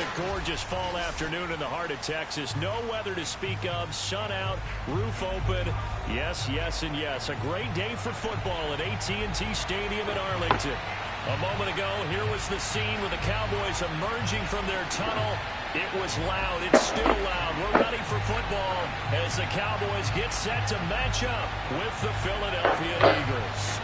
a gorgeous fall afternoon in the heart of Texas. No weather to speak of. Sun out, roof open. Yes, yes, and yes. A great day for football at AT&T Stadium in Arlington. A moment ago, here was the scene with the Cowboys emerging from their tunnel. It was loud. It's still loud. We're ready for football as the Cowboys get set to match up with the Philadelphia Eagles.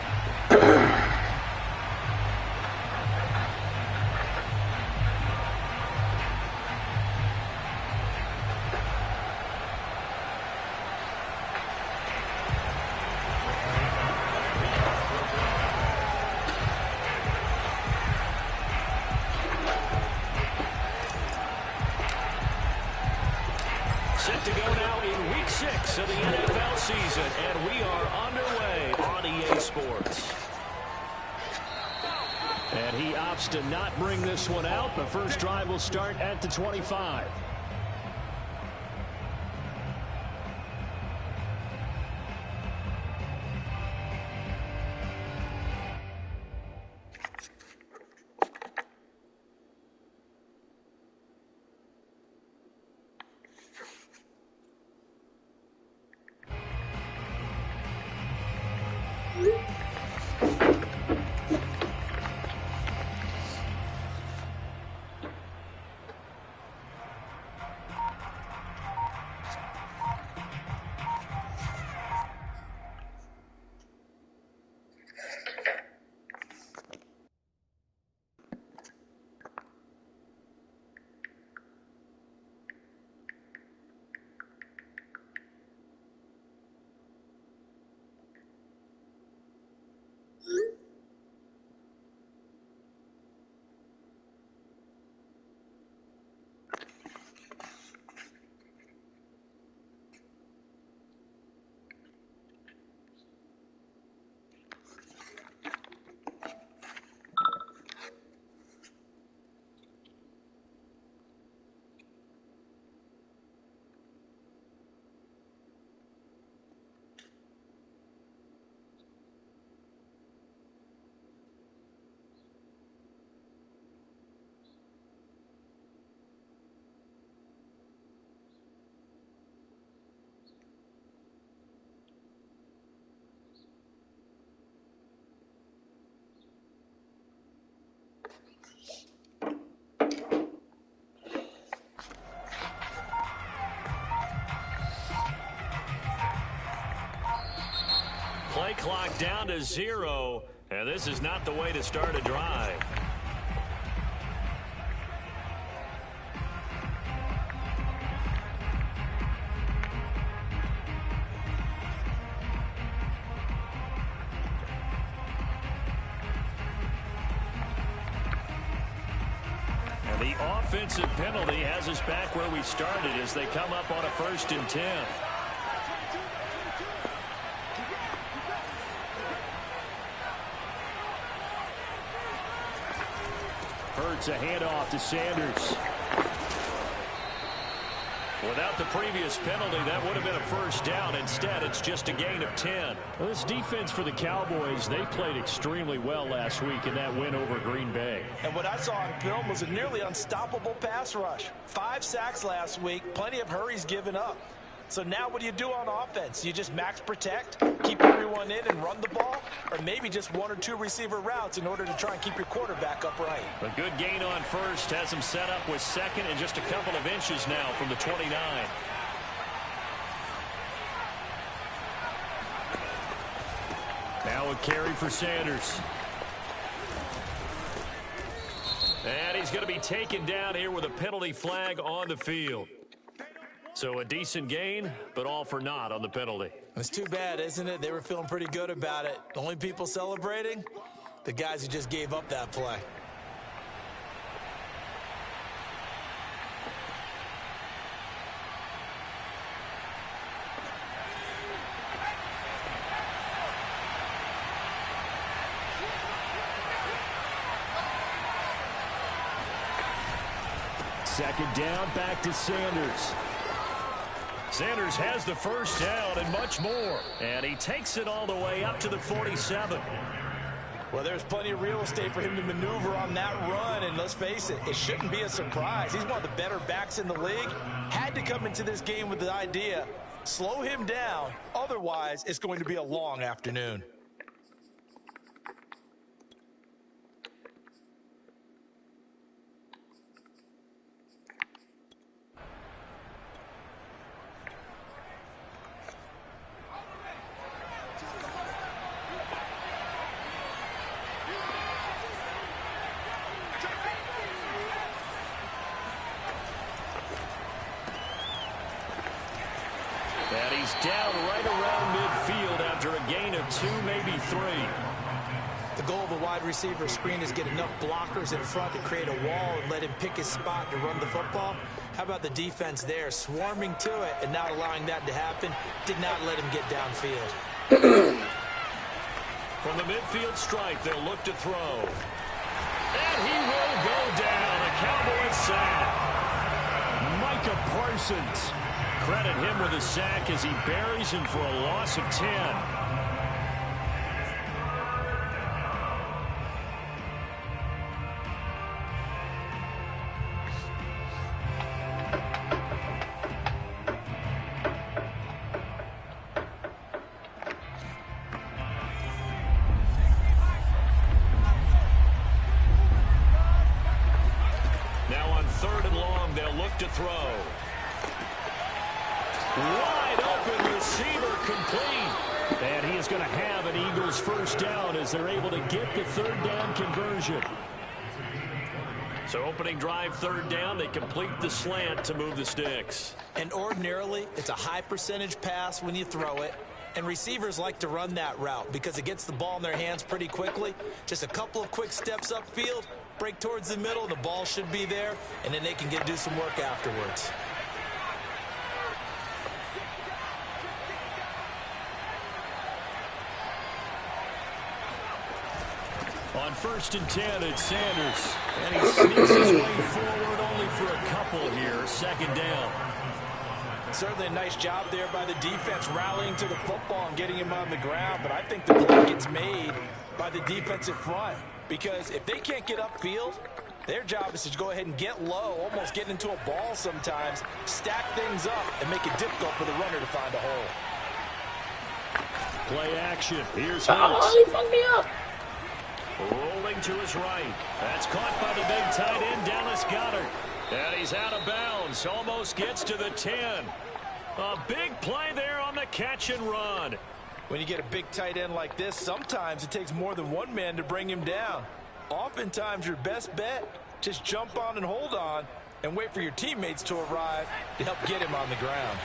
Set to go now in Week 6 of the NFL season, and we are underway on EA Sports. And he opts to not bring this one out. The first drive will start at the 25. Play clock down to 0, and this is not the way to start a drive. And the offensive penalty has us back where we started as they come up on a 1st and 10. Hurts a handoff to Sanders. Without the previous penalty, that would have been a 1st down. Instead, it's just a gain of 10. Well, this defense for the Cowboys, they played extremely well last week in that win over Green Bay. And what I saw on film was a nearly unstoppable pass rush. 5 sacks last week, plenty of hurries given up. So now what do you do on offense? You just max protect, keep everyone in and run the ball, or maybe just 1 or 2 receiver routes in order to try and keep your quarterback upright. A good gain on 1st has him set up with 2nd and just a couple of inches now from the 29. Now a carry for Sanders. And he's going to be taken down here with a penalty flag on the field. So a decent gain, but all for naught on the penalty. It's too bad, isn't it? They were feeling pretty good about it. The only people celebrating? The guys who just gave up that play. Second down, back to Sanders. Sanders has the 1st down and much more. And he takes it all the way up to the 47. Well, there's plenty of real estate for him to maneuver on that run, and let's face it, it shouldn't be a surprise. He's one of the better backs in the league. Had to come into this game with the idea, slow him down, otherwise it's going to be a long afternoon. And he's down right around midfield after a gain of 2, maybe 3. The goal of a wide receiver screen is get enough blockers in front to create a wall and let him pick his spot to run the football. How about the defense there, swarming to it and not allowing that to happen? Did not let him get downfield. From the midfield strike, they'll look to throw. And he will go down. A Cowboys sack. Micah Parsons. Credit him with a sack as he buries him for a loss of 10. Now on 3rd and long, they'll look to throw. Wide open receiver complete. And he is going to have an Eagles first down as they're able to get the 3rd down conversion. So opening drive 3rd down, they complete the slant to move the sticks. And ordinarily, it's a high percentage pass when you throw it. And receivers like to run that route because it gets the ball in their hands pretty quickly. Just a couple of quick steps upfield, break towards the middle, the ball should be there, and then they can do some work afterwards. On 1st and 10, it's Sanders. And he sneaks his way forward only for a couple here. 2nd down. Certainly a nice job there by the defense rallying to the football and getting him on the ground. But I think the play gets made by the defensive front. Because if they can't get upfield, their job is to go ahead and get low, almost get into a ball sometimes, stack things up, and make it difficult for the runner to find a hole. Play action. Here's Hurts. Oh, he fucked me up. Rolling to his right. That's caught by the big tight end, Dallas Goedert. And he's out of bounds. Almost gets to the 10. A big play there on the catch and run. When you get a big tight end like this, sometimes it takes more than one man to bring him down. Oftentimes, your best bet, just jump on and hold on and wait for your teammates to arrive to help get him on the ground.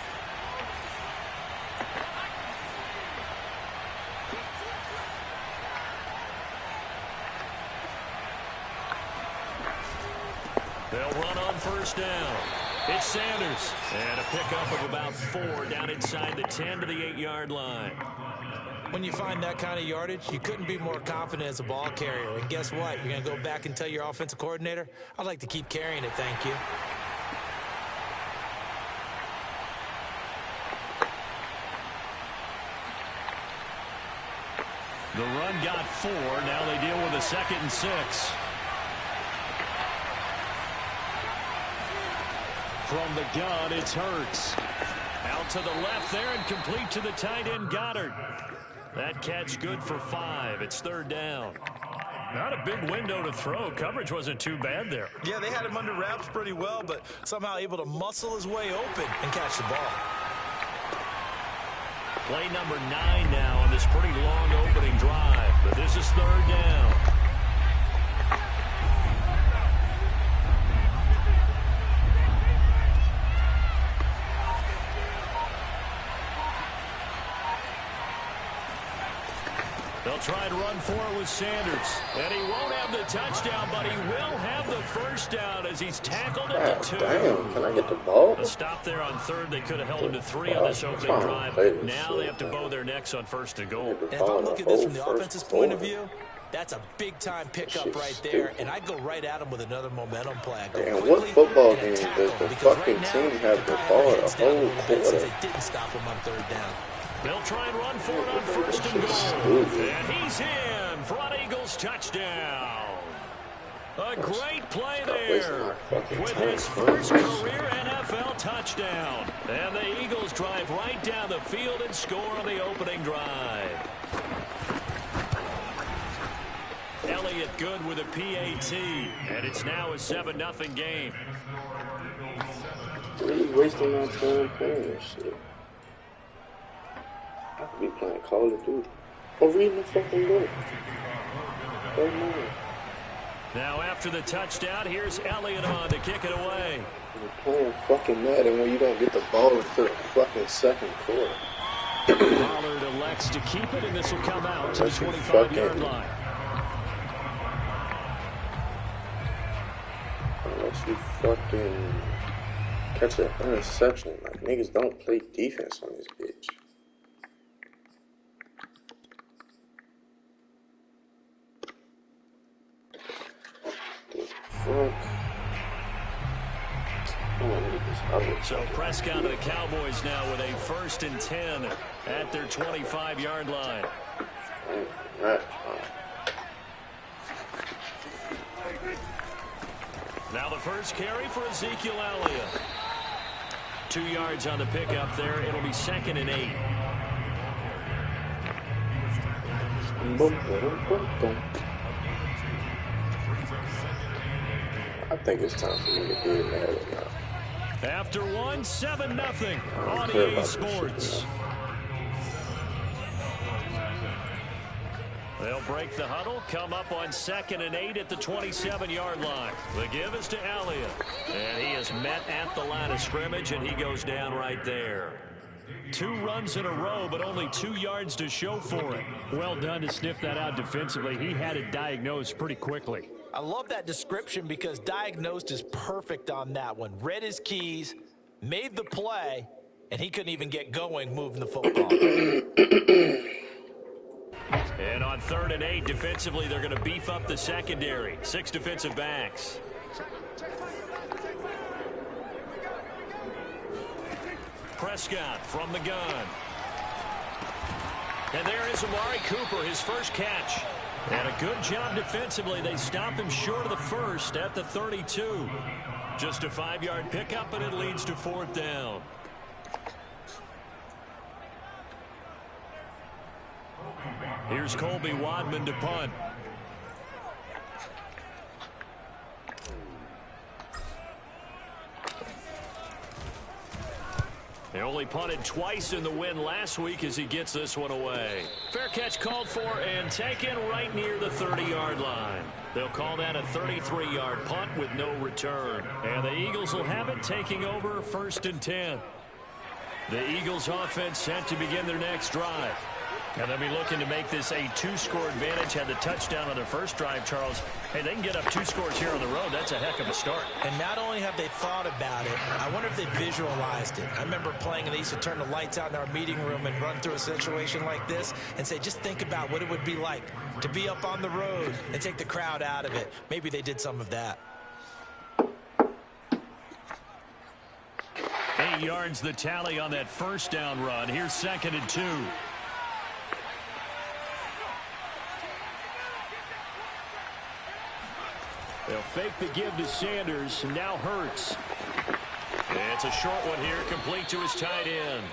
They'll run on 1st down. It's Sanders. And a pickup of about 4 down inside the 10 to the 8-yard line. When you find that kind of yardage, you couldn't be more confident as a ball carrier. And guess what? You're going to go back and tell your offensive coordinator, I'd like to keep carrying it, thank you. The run got 4. Now they deal with a 2nd and 6. From the gun, it's Hurts. Out to the left there and complete to the tight end, Goddard. That catch good for 5. It's 3rd down. Not a big window to throw. Coverage wasn't too bad there. Yeah, they had him under wraps pretty well, but somehow able to muscle his way open and catch the ball. Play number 9 now on this pretty long opening drive, but this is 3rd down. They'll try to run for it with Sanders. And he won't have the touchdown, but he will have the first down as he's tackled at the 2. Damn, can I get the ball? A stop there on 3rd. They could have held him to 3 on this opening drive. Now they have to bow their necks on 1st and goal. And if I look at this from the offense's point of view, that's a big-time pickup right there, and I go right at him with another momentum play. And what football game does the fucking team have the ball at a whole quarter? They didn't stop him on 3rd down. They'll try and run for it on 1st and goal. And he's in front, Eagles touchdown. A great play there with his first career NFL touchdown. And the Eagles drive right down the field and score on the opening drive. Elliott good with a PAT, and it's now a 7-0 game. What are you wasting my time playing this shit? I could be playing Call of Duty or reading the fucking book. Oh no. Now after the touchdown, here's Elliott on to kick it away. You're playing fucking Madden when you don't get the ball until the fucking second quarter. Pollard elects to keep it, and this will come out to the 25-yard line. Unless you fucking catch an interception. Like, niggas don't play defense on this bitch. So Prescott to the Cowboys now with a 1st and 10 at their 25-yard line. Now the first carry for Ezekiel Elliott. 2 yards on the pickup there. It'll be 2nd and 8. I think it's time for me to be mad now. After 1, 7-0 on EA Sports. They'll break the huddle, come up on 2nd and 8 at the 27-yard line. The give is to Elliott. And he is met at the line of scrimmage, and he goes down right there. 2 runs in a row, but only 2 yards to show for it. Well done to sniff that out defensively. He had it diagnosed pretty quickly. I love that description because diagnosed is perfect on that one. Read his keys, made the play, and he couldn't even get going moving the football. And on 3rd and 8, defensively, they're going to beef up the secondary. 6 defensive backs. Prescott from the gun. And there is Amari Cooper, his first catch. And a good job defensively. They stop him short of the first at the 32. Just a 5-yard pickup, and it leads to 4th down. Here's Colby Wadman to punt. They only punted twice in the win last week as he gets this one away. Fair catch called for and taken right near the 30-yard line. They'll call that a 33-yard punt with no return. And the Eagles will have it, taking over 1st and 10. The Eagles offense set to begin their next drive. And they'll be looking to make this a 2-score advantage. Had the touchdown on their first drive, Charles. Hey, they can get up 2 scores here on the road. That's a heck of a start. And not only have they thought about it, I wonder if they visualized it. I remember playing, and they used to turn the lights out in our meeting room and run through a situation like this and say, just think about what it would be like to be up on the road and take the crowd out of it. Maybe they did some of that. 8 yards the tally on that first down run. Here's 2nd and 2. They'll fake the give to Sanders. Now Hurts. It's a short one here, complete to his tight end.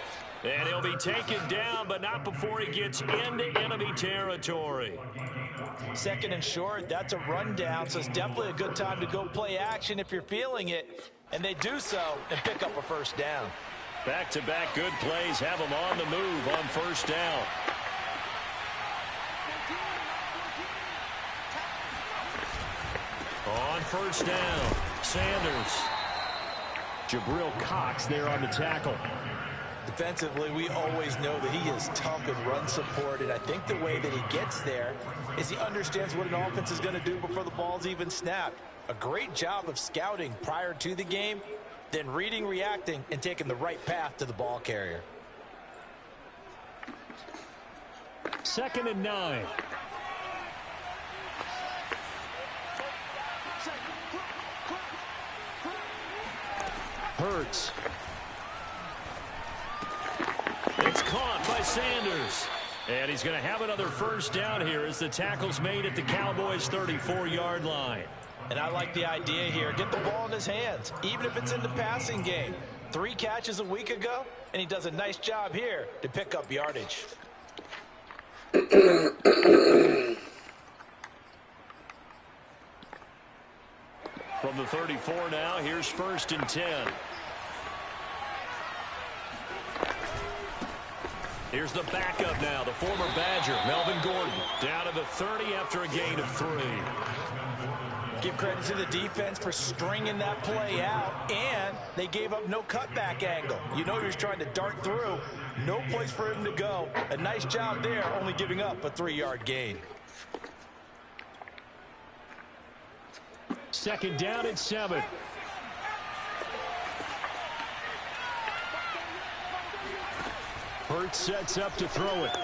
And he'll be taken down, but not before he gets into enemy territory. 2nd and short, that's a rundown, so it's definitely a good time to go play action if you're feeling it. And they do so and pick up a 1st down. Back-to-back good plays have them on the move on 1st down. On 1st down, Sanders. Jabril Cox there on the tackle. Defensively, we always know that he is tough in run support, and I think the way that he gets there is he understands what an offense is going to do before the ball's even snapped. A great job of scouting prior to the game, then reading, reacting, and taking the right path to the ball carrier. 2nd and 9. Hurts. It's caught by Sanders. And he's going to have another first down here as the tackle's made at the Cowboys' 34-yard line. And I like the idea here. Get the ball in his hands, even if it's in the passing game. 3 catches a week ago, and he does a nice job here to pick up yardage. From the 34 now, here's 1st and 10. Here's the backup now, the former Badger, Melvin Gordon, down to the 30 after a gain of 3. Give credit to the defense for stringing that play out, and they gave up no cutback angle. You know he was trying to dart through. No place for him to go. A nice job there, only giving up a 3-yard gain. 2nd down and 7. Hurts sets up to throw it.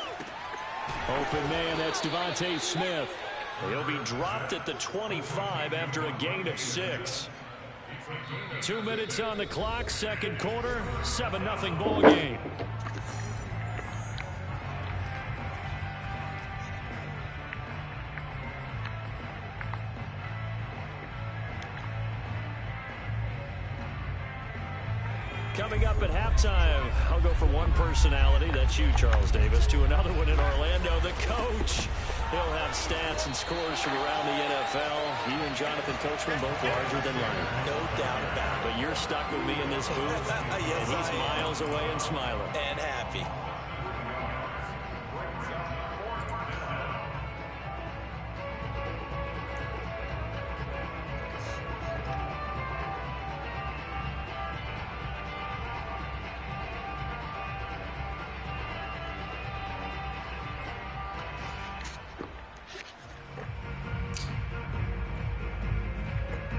Open man, that's Devontae Smith. He'll be dropped at the 25 after a gain of 6. 2 minutes on the clock, 2nd quarter, 7-0 ball game. Coming up at halftime, I'll go from one personality, that's you, Charles Davis, to another one in Orlando, the coach. He'll have stats and scores from around the NFL. You and Jonathan Coachman both larger than life. No doubt about it. But you're stuck with me in this booth, Yes, and he's miles away and smiling. And happy.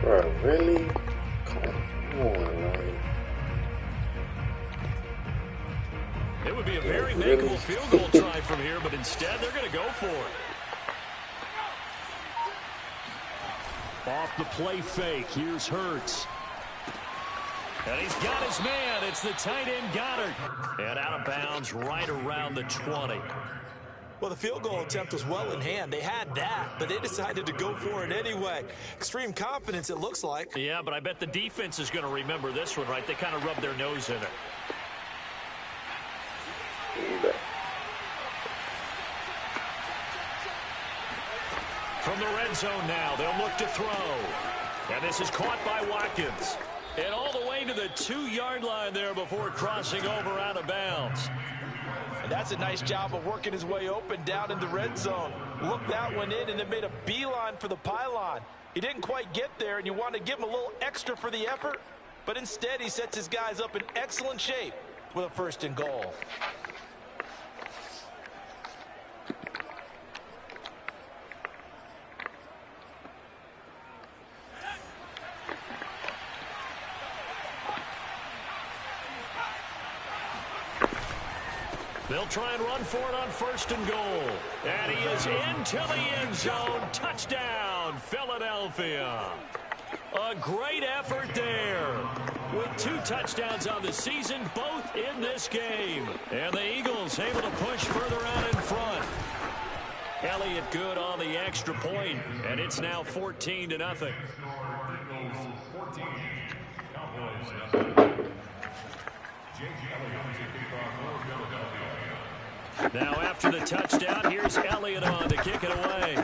Bro, really? Come on, like. It would be a very makeable field goal try from here, but instead they're going to go for it. Off the play fake, here's Hurts. And he's got his man. It's the tight end Goddard. And out of bounds right around the 20. Well, the field goal attempt was well in hand. They had that, but they decided to go for it anyway. Extreme confidence, it looks like. Yeah, but I bet the defense is going to remember this one, right? They kind of rubbed their nose in it. From the red zone now, they'll look to throw. And this is caught by Watkins. And all the way to the 2-yard line there before crossing over out of bounds. And that's a nice job of working his way open down in the red zone. Looked that one in and then made a beeline for the pylon. He didn't quite get there, and you want to give him a little extra for the effort. But instead, he sets his guys up in excellent shape with a 1st and goal. They'll try and run for it on 1st and goal. And he is into the end zone. Touchdown, Philadelphia. A great effort there. With 2 touchdowns on the season, both in this game. And the Eagles able to push further out in front. Elliott good on the extra point, and it's now 14-0. Now after the touchdown, here's Elliott on to kick it away.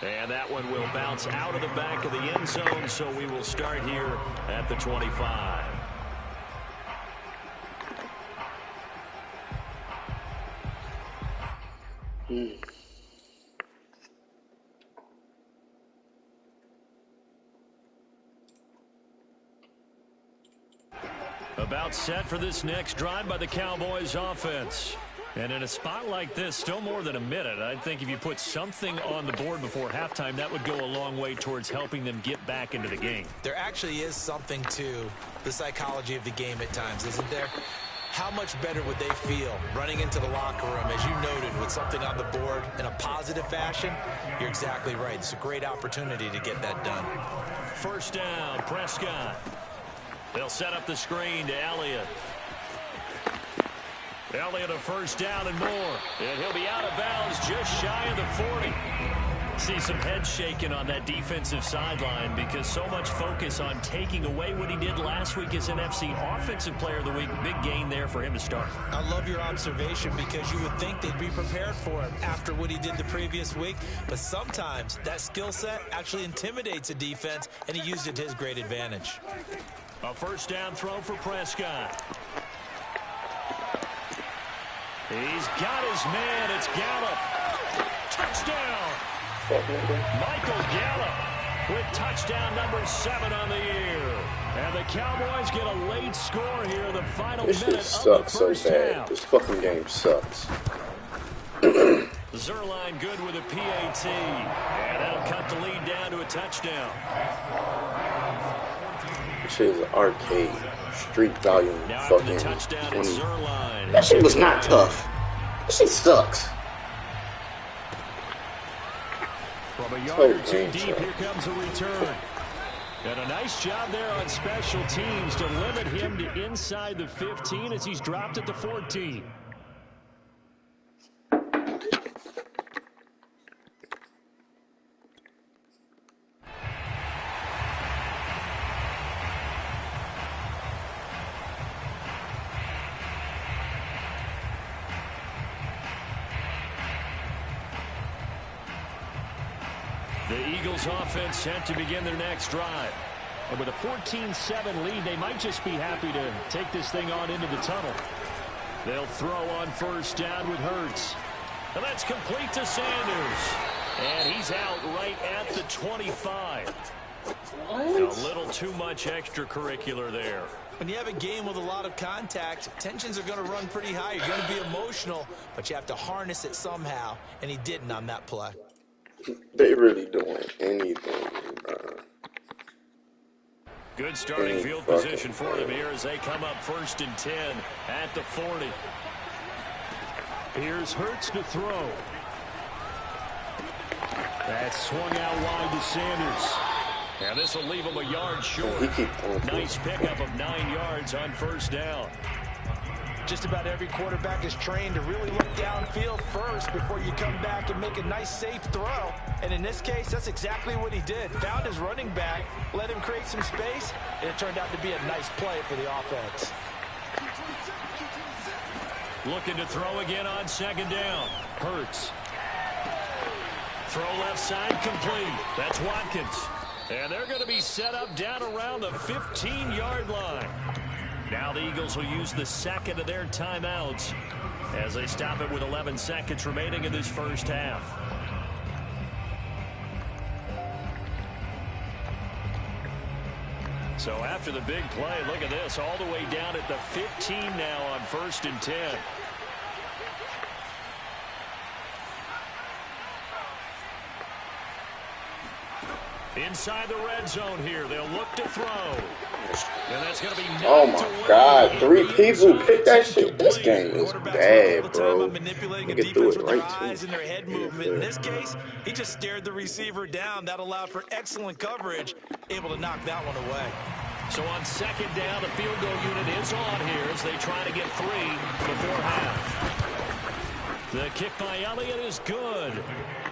And that one will bounce out of the back of the end zone, so we will start here at the 25. About set for this next drive by the Cowboys offense. And in a spot like this, still more than a minute, I think if you put something on the board before halftime, that would go a long way towards helping them get back into the game. There actually is something to the psychology of the game at times, isn't there? How much better would they feel running into the locker room, as you noted, with something on the board in a positive fashion? You're exactly right. It's a great opportunity to get that done. 1st down, Prescott. They'll set up the screen to Elliott. Elliott a first down and more. And he'll be out of bounds just shy of the 40. See some head shaking on that defensive sideline because so much focus on taking away what he did last week as NFC Offensive Player of the Week. Big gain there for him to start. I love your observation because you would think they'd be prepared for him after what he did the previous week. But sometimes that skill set actually intimidates a defense, and he used it to his great advantage. A first down throw for Prescott. He's got his man. It's Gallup. Touchdown. Michael Gallup with touchdown number 7 on the year. And the Cowboys get a late score here in the final minute of the first half. This fucking game sucks. Zerline good with a PAT. And that'll cut the lead down to a touchdown. This shit is an arcade. Street volume now fucking the touchdown 20. Zerline. That shit was not tough. That shit sucks. From a yard or two deep, here comes a return. And a nice job there on special teams to limit him to inside the 15 as he's dropped at the 14. The Eagles offense set to begin their next drive. And with a 14-7 lead, they might just be happy to take this thing on into the tunnel. They'll throw on first down with Hurts. And that's complete to Sanders. And he's out right at the 25. What? A little too much extracurricular there. When you have a game with a lot of contact, tensions are going to run pretty high. You're going to be emotional, but you have to harness it somehow, and he didn't on that play. They really doing anything, bro. Good starting field position for them here as they come up 1st and 10 at the 40. Here's Hurts to throw. That's swung out wide to Sanders. And this will leave him a yard short. Nice pickup of 9 yards on first down. Just about every quarterback is trained to really look downfield first before you come back and make a nice, safe throw. And in this case, that's exactly what he did. Found his running back, let him create some space, and it turned out to be a nice play for the offense. Looking to throw again on 2nd down. Hurts. Throw left side complete. That's Watkins. And they're going to be set up down around the 15-yard line. Now the Eagles will use the second of their timeouts as they stop it with 11 seconds remaining in this first half. So after the big play, look at this, all the way down at the 15 now on 1st and 10. Inside the red zone here, they'll look to throw. And that's going to be oh my God, 3 people picked that shit. This game is bad, bro. Nigga threw it right to him. In this case, he just stared the receiver down. That allowed for excellent coverage, able to knock that one away. So on 2nd down, the field goal unit is on here as they try to get 3 before half. The kick by Elliott is good.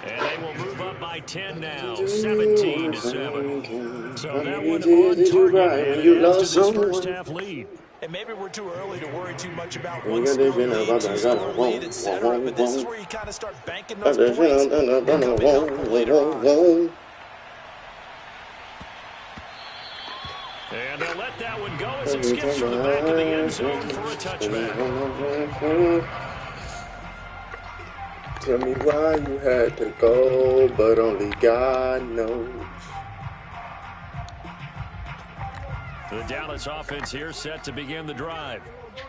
And they will move up by 10 now, 17-7. So that one on target and adds to this first half lead. And maybe we're too early to worry too much about one score lead, two-score lead, etc. But this is where you kind of start banking those points. And they'll let that one go as it skips from the back of the end zone for a touchback. Tell me why you had to go, but only God knows. The Dallas offense here set to begin the drive.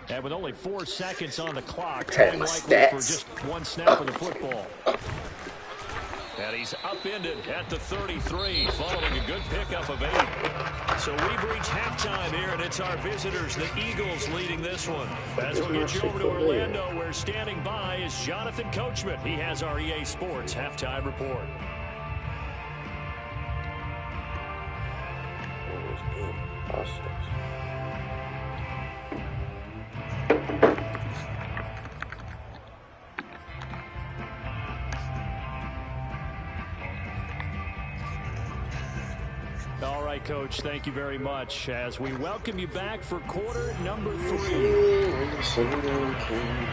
And with only 4 seconds on the clock, time likely for just 1 snap of the football. And he's upended at the 33, following a good pickup of 8. So we've reached halftime here, and it's our visitors, the Eagles, leading this one. As we'll get you over to Orlando, where standing by is Jonathan Coachman. He has our EA Sports halftime report. Coach. Thank you very much as we welcome you back for quarter number 3.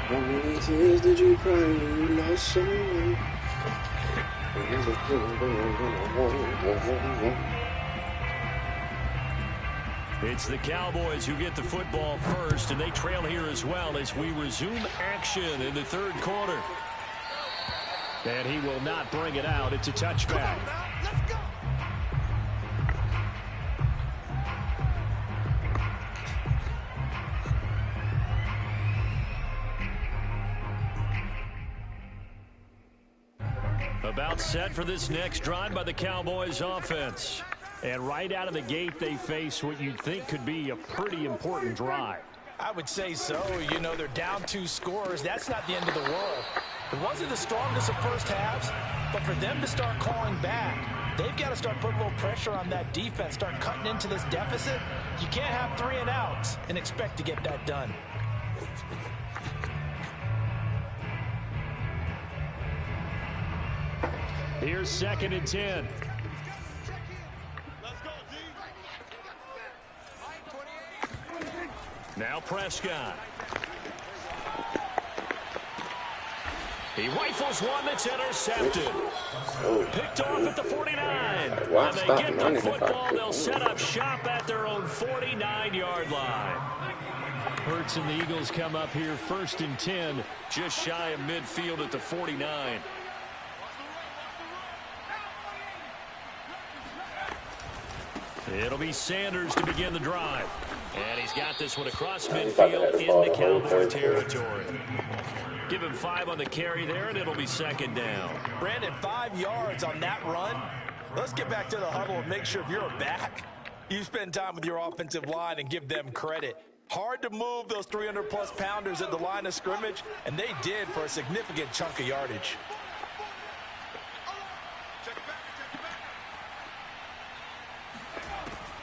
How many tears did you cry when you lost someone? It's the Cowboys who get the football first, and they trail here as well as we resume action in the third quarter. And he will not bring it out. It's a touchback. Let's go. About set for this next drive by the Cowboys offense. And right out of the gate, they face what you'd think could be a pretty important drive. I would say so. You know, they're down 2 scores. That's not the end of the world. It wasn't the strongest of first halves, but for them to start calling back, they've got to start putting a little pressure on that defense, start cutting into this deficit. You can't have 3 and outs and expect to get that done. Here's 2nd and 10. Now Prescott. He rifles one that's intercepted. Picked off at the 49. When they get the football, they'll set up shop at their own 49-yard line. Hurts and the Eagles come up here 1st and 10, just shy of midfield at the 49. It'll be Sanders to begin the drive. And he's got this one across midfield into Cowboy territory. Give him 5 on the carry there, and it'll be 2nd down. Brandon, 5 yards on that run. Let's get back to the huddle and make sure if you're back, you spend time with your offensive line and give them credit. Hard to move those 300-plus pounders at the line of scrimmage, and they did for a significant chunk of yardage.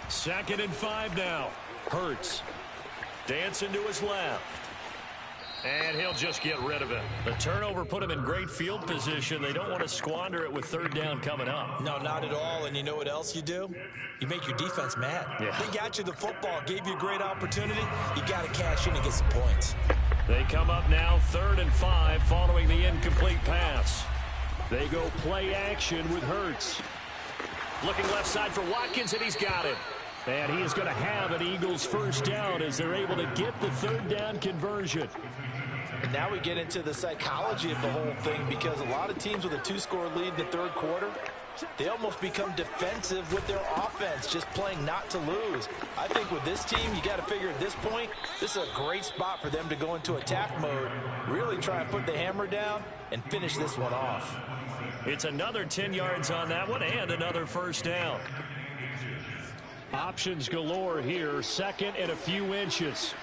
Second and 5 now. Hurts. Dancing to his left. And he'll just get rid of it. The turnover put him in great field position. They don't want to squander it with 3rd down coming up. No, not at all. And you know what else you do? You make your defense mad. Yeah. They got you the football, gave you a great opportunity. You got to cash in and get some points. They come up now 3rd and 5 following the incomplete pass. They go play action with Hurts. Looking left side for Watkins, and he's got it. And he is going to have an Eagles 1st down as they're able to get the 3rd down conversion. And now we get into the psychology of the whole thing, because a lot of teams with a 2-score lead in the 3rd quarter, they almost become defensive with their offense, just playing not to lose. I think with this team, you got to figure at this point, this is a great spot for them to go into attack mode, really try and put the hammer down and finish this one off. It's another 10 yards on that one and another 1st down. Options galore here. 2nd and a few inches.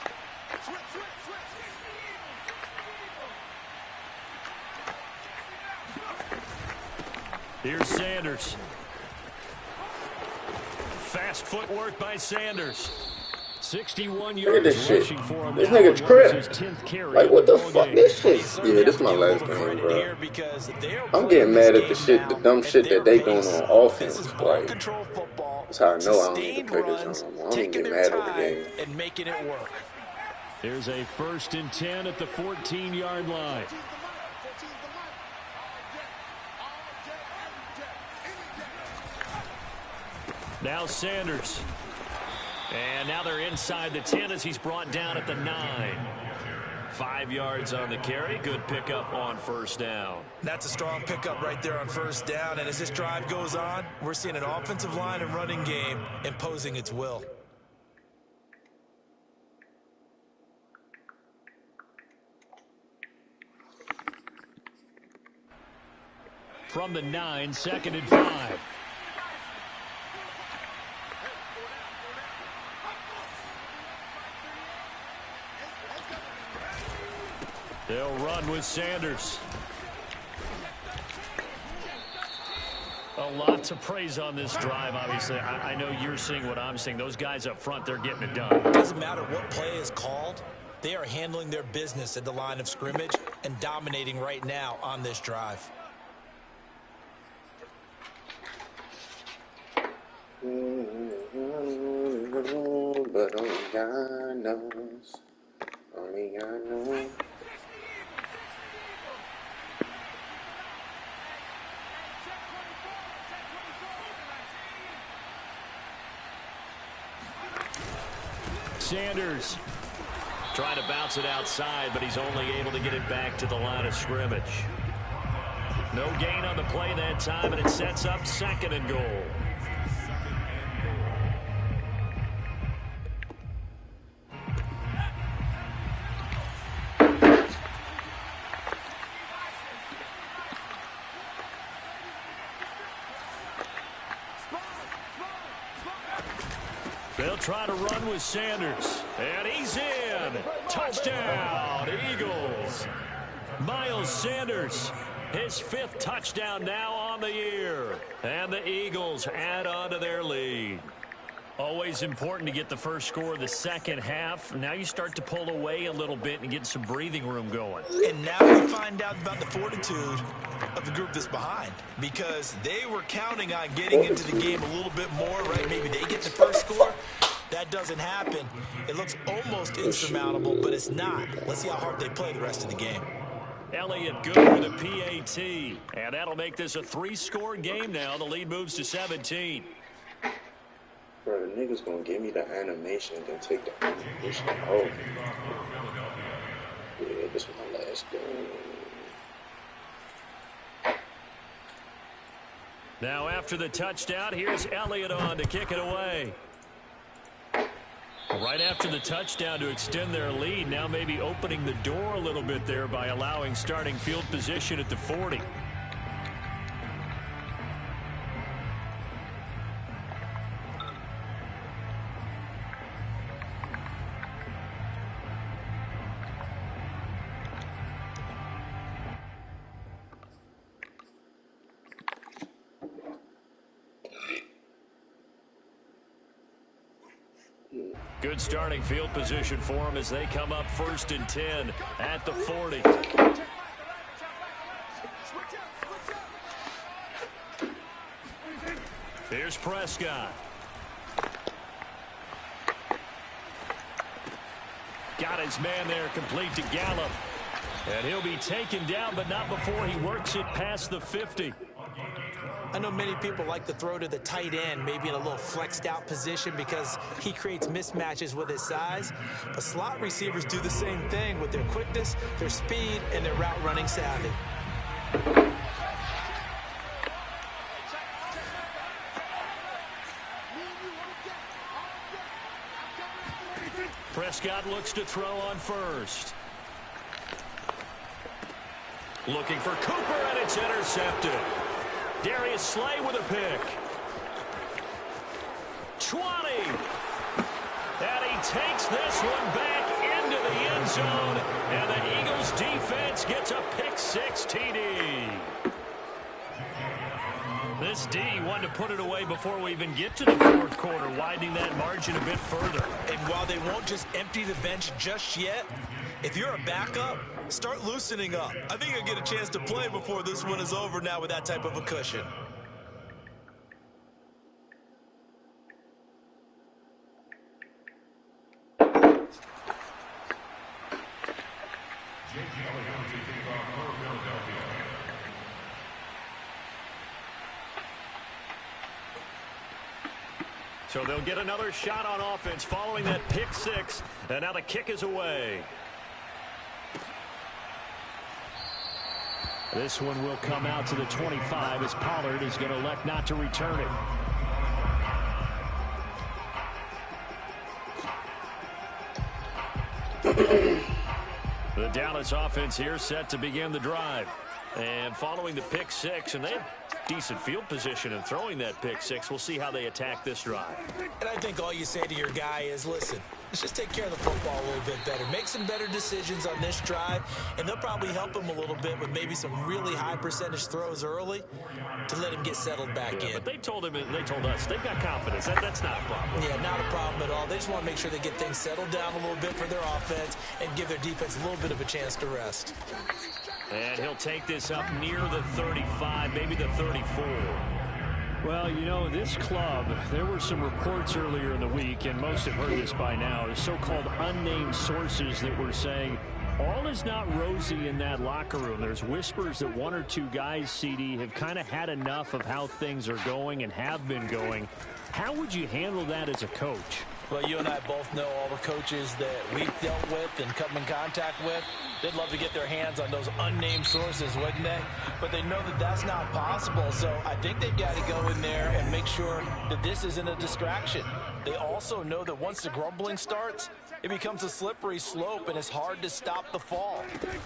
Here's Sanders. Fast footwork by Sanders. 61 yards rushing for him. This nigga's crap. Like, what the fuck? This shit. Yeah, this is my last game, bro. I'm getting mad at the dumb shit that they doing on offense. Like, that's how I know I don't need to play this on. I don't even get mad over the game. And making it work. There's a 1st and 10 at the 14-yard line. Now Sanders. And now they're inside the 10 as he's brought down at the 9. 5 yards on the carry. Good pickup on 1st down. That's a strong pickup right there on 1st down. And as this drive goes on, we're seeing an offensive line and running game imposing its will. From the 9, 2nd and 5. They'll run with Sanders. A lot to praise on this drive, obviously. I know you're seeing what I'm seeing. Those guys up front, they're getting it done. It doesn't matter what play is called. They are handling their business at the line of scrimmage and dominating right now on this drive. But only God knows. Only God knows. Sanders trying to bounce it outside, but he's only able to get it back to the line of scrimmage. No gain on the play that time, and it sets up 2nd and goal. They'll try to run with Sanders. And he's in. Touchdown, Eagles. Miles Sanders, his 5th touchdown now on the year. And the Eagles add on to their lead. Always important to get the first score of the second half. Now you start to pull away a little bit and get some breathing room going. And now we find out about the fortitude of the group that's behind, because they were counting on getting into the game a little bit more, right? Maybe they get the first score. That doesn't happen. It looks almost insurmountable, but it's not. Let's see how hard they play the rest of the game. Elliott good with a PAT. And that'll make this a 3-score game now. The lead moves to 17. Bro, the nigga's gonna give me the animation and then take the animation off. Yeah, this is my last game. Now after the touchdown, here's Elliott on to kick it away. Right after the touchdown to extend their lead, now maybe opening the door a little bit there by allowing starting field position at the 40. Good starting field position for them as they come up 1st and 10 at the 40. Here's Prescott. Got his man there, complete to Gallup. And he'll be taken down, but not before he works it past the 50. I know many people like to throw to the tight end, maybe in a little flexed out position because he creates mismatches with his size. But slot receivers do the same thing with their quickness, their speed, and their route running savvy. Prescott looks to throw on first. Looking for Cooper, and it's intercepted. Darius Slay with a pick. 20. And he takes this one back into the end zone. And the Eagles defense gets a pick-6 TD. This D wanted to put it away before we even get to the 4th quarter, widening that margin a bit further. And while they won't just empty the bench just yet, if you're a backup, start loosening up. I think you'll get a chance to play before this one is over now with that type of a cushion. So they'll get another shot on offense following that pick-6, and now the kick is away. This one will come out to the 25 as Pollard is going to elect not to return it. The Dallas offense here set to begin the drive. And following the pick-6, and they have decent field position in throwing that pick-6. We'll see how they attack this drive. And I think all you say to your guy is, listen, let's just take care of the football a little bit better. Make some better decisions on this drive, and they'll probably help him a little bit with maybe some really high percentage throws early to let him get settled back in. But they told us they've got confidence. That's not a problem. Yeah, not a problem at all. They just want to make sure they get things settled down a little bit for their offense and give their defense a little bit of a chance to rest. And he'll take this up near the 35, maybe the 34. Well, you know, this club, there were some reports earlier in the week, and most have heard this by now, the so-called unnamed sources that were saying all is not rosy in that locker room. There's whispers that one or two guys, CD, have kind of had enough of how things are going and have been going. How would you handle that as a coach? Well, you and I both know all the coaches that we've dealt with and come in contact with. They'd love to get their hands on those unnamed sources, wouldn't they? But they know that that's not possible, so I think they've got to go in there and make sure that this isn't a distraction. They also know that once the grumbling starts, it becomes a slippery slope, and it's hard to stop the fall.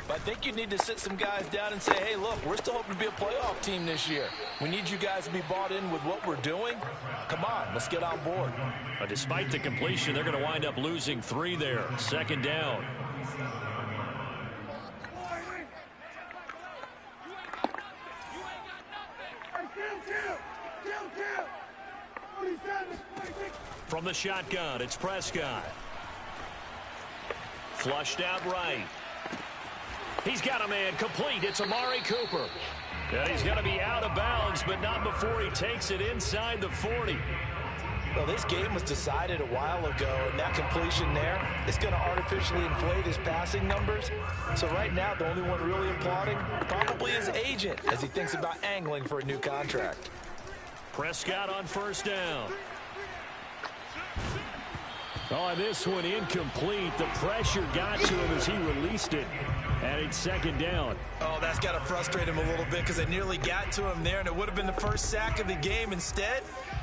But I think you need to sit some guys down and say, hey, look, we're still hoping to be a playoff team this year. We need you guys to be bought in with what we're doing. Come on, let's get on board. Despite the completion, they're going to wind up losing 3 there. Second down. From the shotgun, it's Prescott. Flushed out right. He's got a man complete. It's Amari Cooper. And he's going to be out of bounds, but not before he takes it inside the 40. Well, this game was decided a while ago, and that completion there is going to artificially inflate his passing numbers. So right now, the only one really applauding probably his agent as he thinks about angling for a new contract. Prescott on first down. Oh, this one incomplete. The pressure got to him as he released it. And it's second down. Oh, that's got to frustrate him a little bit because they nearly got to him there, and it would have been the first sack of the game. Instead,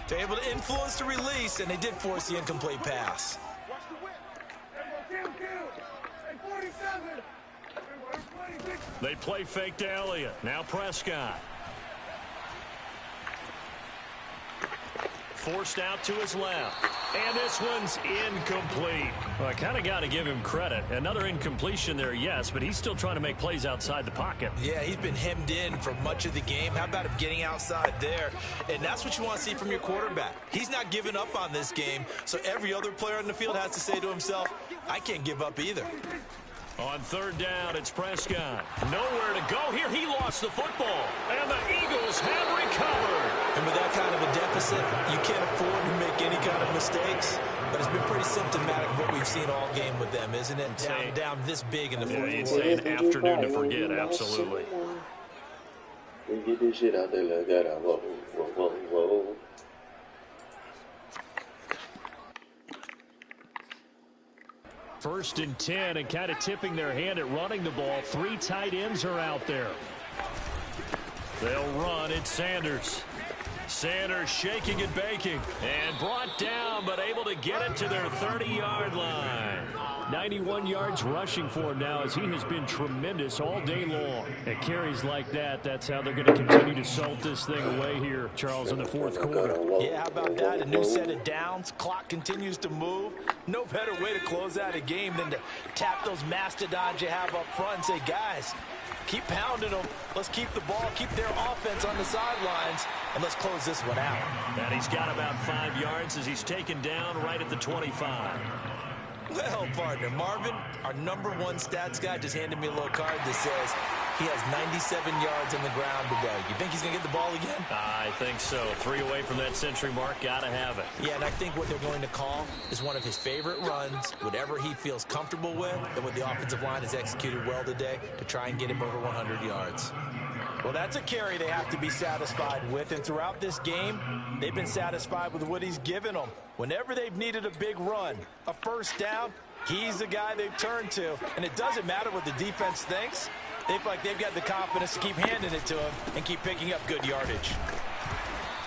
they're able to influence the release, and they did force the incomplete pass. They play fake to Elliott. Now Prescott. Forced out to his left. And this one's incomplete. Well, I kind of got to give him credit. Another incompletion there, yes, but he's still trying to make plays outside the pocket. Yeah, he's been hemmed in for much of the game. How about him getting outside there? And that's what you want to see from your quarterback. He's not giving up on this game, so every other player on the field has to say to himself, I can't give up either. On third down, it's Prescott. Nowhere to go here. He lost the football. And the Eagles have recovered. And with that kind of a deficit, you can't afford to make any kind of mistakes. But it's been pretty symptomatic of what we've seen all game with them, isn't it? Down this big in the fourth quarter. You'd say an afternoon to forget, absolutely. We get this shit out there like that. Whoa, whoa, whoa, whoa. First and 10, and kind of tipping their hand at running the ball. 3 tight ends are out there. They'll run. It's Sanders. Sanders shaking and baking. And brought down, but able to get it to their 30-yard line. 91 yards rushing for him now as he has been tremendous all day long. At carries like that, that's how they're going to continue to salt this thing away here, Charles, in the fourth quarter. Yeah, how about that? A new set of downs. Clock continues to move. No better way to close out a game than to tap those mastodons you have up front and say, guys, keep pounding them. Let's keep the ball, keep their offense on the sidelines, and let's close this one out. And he's got about 5 yards as he's taken down right at the 25. Well, partner, Marvin, our #1 stats guy, just handed me a little card that says he has 97 yards on the ground today. You think he's going to get the ball again? I think so. 3 away from that century mark. Got to have it. Yeah, and I think what they're going to call is one of his favorite runs, whatever he feels comfortable with, and what the offensive line has executed well today to try and get him over 100 yards. Well, that's a carry they have to be satisfied with, and throughout this game, they've been satisfied with what he's given them. Whenever they've needed a big run, a first down, he's the guy they've turned to, and it doesn't matter what the defense thinks. They feel like they've got the confidence to keep handing it to him and keep picking up good yardage.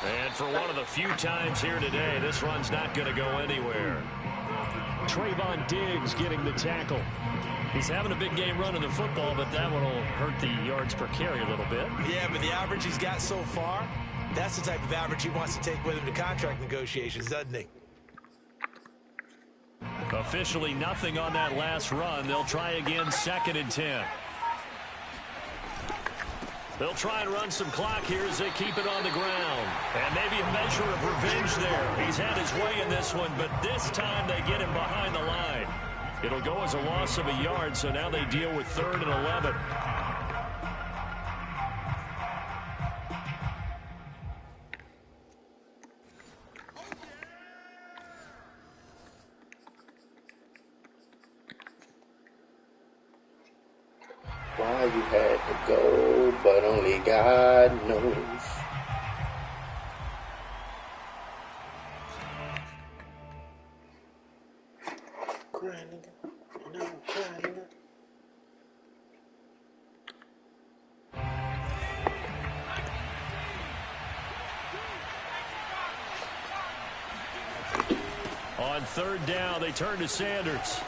And for one of the few times here today, this run's not going to go anywhere. Trayvon Diggs getting the tackle. He's having a big game running the football, but that one will hurt the yards per carry a little bit. Yeah, but the average he's got so far, that's the type of average he wants to take with him to contract negotiations, doesn't he? Officially nothing on that last run. They'll try again, 2nd and 10. They'll try and run some clock here as they keep it on the ground. And maybe a measure of revenge there. He's had his way in this one, but this time they get him behind the line. It'll go as a loss of a yard, so now they deal with 3rd and 11. why you had to go, but only God knows. Crying, no, crying. On third down, they turn to Sanders.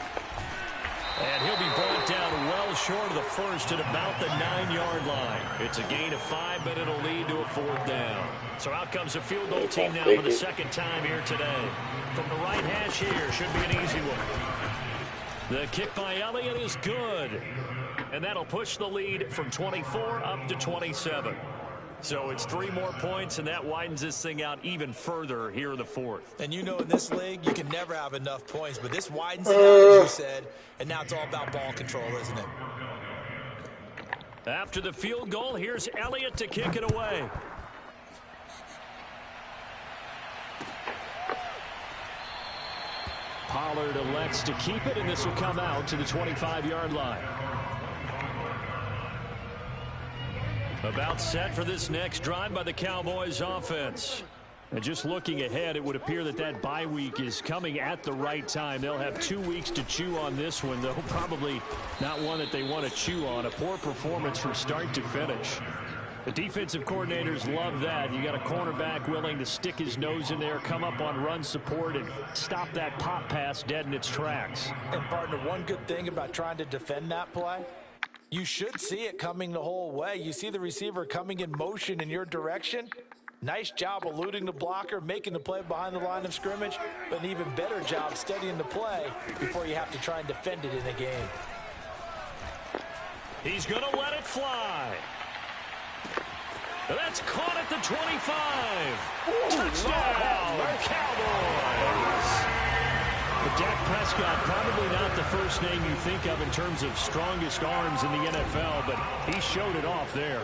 And he'll be brought down well short of the first at about the 9-yard line. It's a gain of 5, but it'll lead to a 4th down. So out comes a field goal team now for the second time here today. From the right hash here, should be an easy one. The kick by Elliott is good. And that'll push the lead from 24 up to 27. So it's 3 more points, and that widens this thing out even further here in the 4th. And you know in this league, you can never have enough points, but this widens it out, as you said, and now it's all about ball control, isn't it? After the field goal, here's Elliott to kick it away. Pollard elects to keep it, and this will come out to the 25-yard line. About set for this next drive by the Cowboys offense. And just looking ahead, it would appear that that bye week is coming at the right time. They'll have 2 weeks to chew on this one, though probably not one that they want to chew on. A poor performance from start to finish. The defensive coordinators love that. You got a cornerback willing to stick his nose in there, come up on run support, and stop that pop pass dead in its tracks. And partner, one good thing about trying to defend that play, you should see it coming the whole way. You see the receiver coming in motion in your direction. Nice job eluding the blocker, making the play behind the line of scrimmage, but an even better job studying the play before you have to try and defend it in a game. He's going to let it fly. That's caught at the 25. Touchdown, Cowboys. But Dak Prescott, probably not the first name you think of in terms of strongest arms in the NFL, but he showed it off there.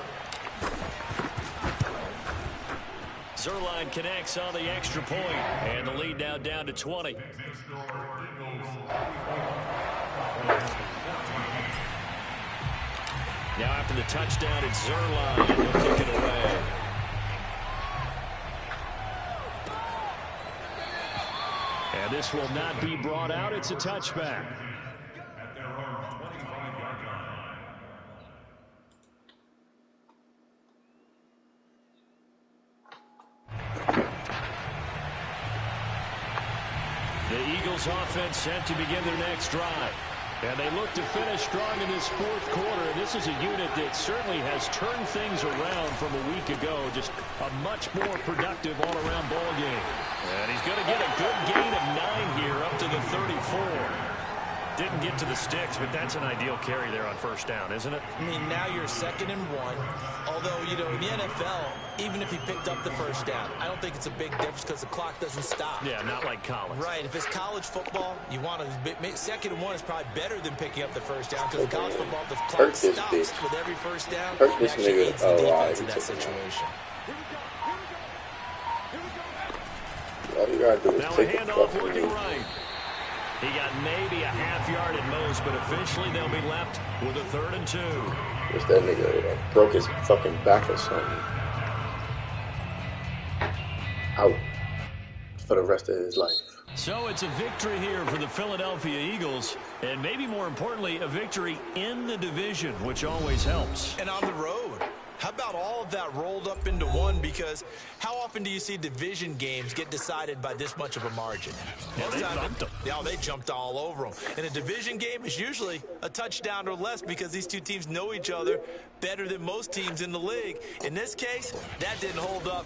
Zerline connects on the extra point, and the lead now down to 20. Now after the touchdown, it's Zerline. He'll kick it away. And this will not be brought out. It's a touchback. The Eagles offense set to begin their next drive. And they look to finish strong in this 4th quarter. And this is a unit that certainly has turned things around from a week ago. Just a much more productive all-around ball game. And he's going to get a good gain of 9 here up to the 34. Didn't get to the sticks, but that's an ideal carry there on first down, isn't it? I mean, now you're 2nd and 1. Although, you know, in the NFL, even if he picked up the first down, I don't think it's a big difference because the clock doesn't stop. Yeah, not like college. Right. If it's college football, you want to 2nd and 1 is probably better than picking up the first down because in college football, the clock stops with every first down. It actually aids the defense in that situation. All you gotta do is now take a handoff working right. He got maybe a half yard at most, but officially they'll be left with a 3rd and 2. Wish that nigga broke his fucking back or something. Out for the rest of his life. So it's a victory here for the Philadelphia Eagles, and maybe more importantly, a victory in the division, which always helps. And on the road. How about all of that rolled up into one? Because how often do you see division games get decided by this much of a margin? They jumped all over them. And a division game is usually a touchdown or less because these two teams know each other better than most teams in the league. In this case, that didn't hold up.